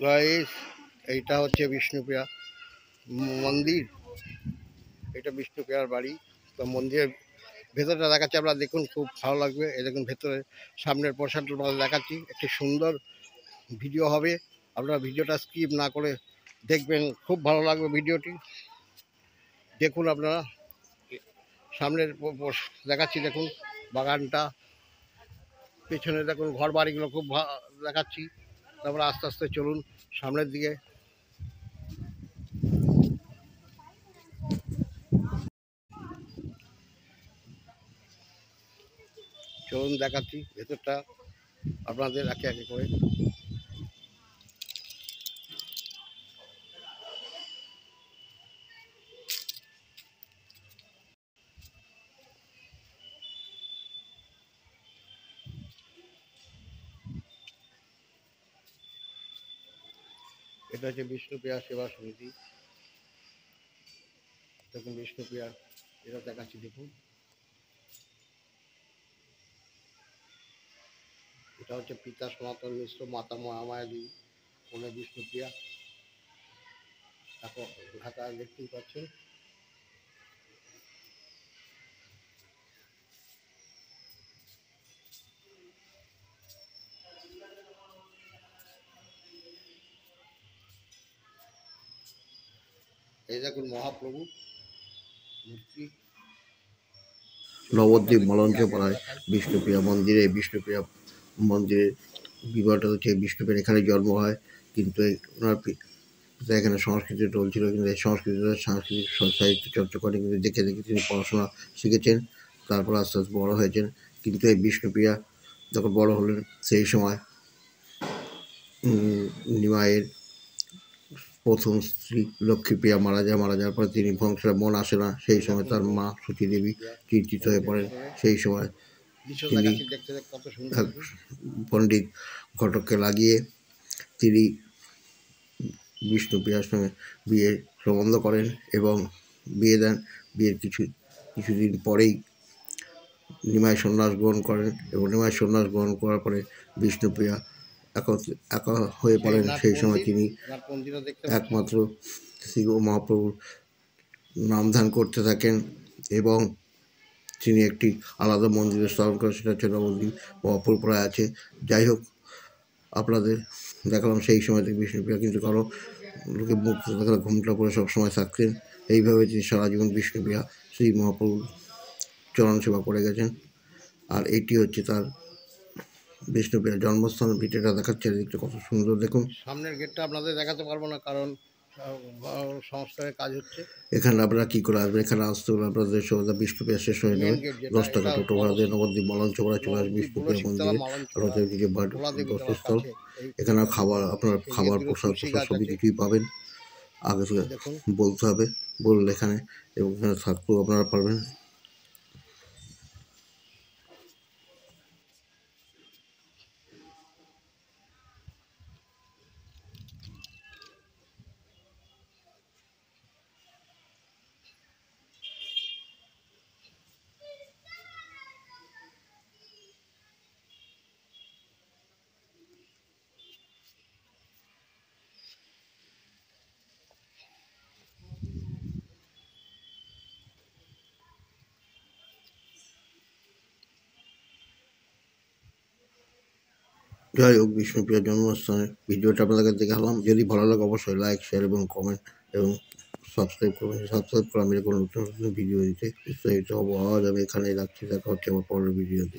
Guys, এইটা হচ্ছে বিষ্ণুপ্রিয়া মন্দির। এটা বিষ্ণুপ্রিয়ার বাড়ি। তো মন্দিরের ভেতরটা দেখাচ্ছি, আপনারা দেখুন, খুব ভালো লাগবে। এই দেখুন ভেতরে সামনের পোর্শনটা দেখাচ্ছি, একটি সুন্দর ভিডিও হবে। আপনারা ভিডিওটা স্কিপ না করে দেখবেন, খুব ভালো লাগবে ভিডিওটি। দেখুন আপনারা সামনের দেখাচ্ছি, দেখুন বাগানটা, পেছনে দেখুন ঘর বাড়িগুলো খুব দেখাচ্ছি। তারপরে আস্তে আস্তে চলুন সামনের দিকে। চলুন দেখাচ্ছি ভেতরটা আপনাদের একে একে করে। এটা হচ্ছে বিষ্ণুপ্রিয়া সেবা সমিতি। দেখুন বিষ্ণুপ্রিয়া, এটা দেখাচ্ছি, দেখুন এটা হচ্ছে পিতা সনাতন মিশ্র, মাতা মহামায়া দেবী, ওনে বিষ্ণুপ্রিয়া। এখন ঢাকা দেখতেই পাচ্ছেন। এই দেখুন মহাপ্রভু মূর্তি। নবদ্বীপ মলঞ্চপাড়ায় বিষ্ণুপ্রিয়া মন্দিরের বিবাহটা হচ্ছে বিষ্ণুপ্রিয়ার এখানে জন্ম হয়, কিন্তু ওনার এখানে সংস্কৃতি চলছিল, কিন্তু এই সাংস্কৃতিক সাহিত্য চর্চা করে, কিন্তু দেখে দেখে তিনি পড়াশোনা শিখেছেন। তারপর আস্তে আস্তে বড়ো হয়েছেন। কিন্তু এই বিষ্ণুপ্রিয়া যখন বড় হলেন, সেই সময় নিমাইয়ের প্রথম স্ত্রী লক্ষ্মীপ্রিয়া মারা যাওয়ার পরে তিনি সংসারে মন আসে না। সেই সময় তার মা সতী দেবী চিন্তিত হয়ে পড়েন। সেই সময় তিনি পণ্ডিত ঘটককে লাগিয়ে তিনি বিষ্ণুপ্রিয়ার সঙ্গে বিয়ের সম্বন্ধ করেন এবং বিয়ে দেন। বিয়ের কিছুদিন পরেই নিমাই সন্ন্যাস গ্রহণ করেন, এবং নিমাই সন্ন্যাস গ্রহণ করার পরে বিষ্ণুপ্রিয়া একা হয়ে পড়েন। সেই সময় তিনি একমাত্র শ্রী মহাপ্রভুর নাম ধ্যান করতে থাকেন, এবং তিনি একটি আলাদা মন্দিরে স্থাপন করেন, সেটা হচ্ছে নবদ্বীপ মহাপুরপাড়ায় আছে। যাই হোক, আপনাদের দেখালাম সেই সময় থেকে বিষ্ণুপ্রিয়া কিন্তু কারো লোকে মুক্ত থাকলে ঘুমটা পরে সবসময় থাকতেন। এইভাবে তিনি সারা জীবন বিষ্ণুপ্রিয়া শ্রী মহাপ্রভুর চরণ সেবা করে গেছেন। আর এটি হচ্ছে তার বিষ্ণুপ্রিয়ার জন্মস্থান। ভিডিওটা দেখাচ্ছে, দেখতে কত সুন্দর। দেখুন সামনের গেটটা আপনাদের দেখাতে পারবো না, কারণ সংস্কারের কাজ হচ্ছে। এখানে আপনারা কী করে আসবেন? এখানে আসতে হলে আপনাদের সন্ধ্যা বিষ্ণুপ্রিয়া শেষ হয়ে যাবে। 10 টাকা টোটো ভাড়া দিয়ে নবদ্বীপ মলঞ্চপাড়ায় চলে আসবে বিষ্ণুপ্রিয়া মন্দিরে। আর হচ্ছে নিজের দর্শনস্থল। এখানে আপনার খাবার, পোশাক সবই কিছুই পাবেন। আগে থেকে বলতে হবে, বললে এখানে, এবং এখানে থাকতেও আপনারা পারবেন। যাই হোক, বিষ্ণুপ্রিয়ার জন্মস্থানে ভিডিওটা আপনাদেরকে দেখালাম। যদি ভালো লাগে অবশ্যই লাইক, শেয়ার এবং কমেন্ট এবং সাবস্ক্রাইব করবেন। সাবস্ক্রাইব করে আমি এরকম নতুন নতুন ভিডিও দিতে উৎসাহিত হবো। আজ আমি এখানেই রাখছি, দেখা হচ্ছে আমার পরের ভিডিওতে।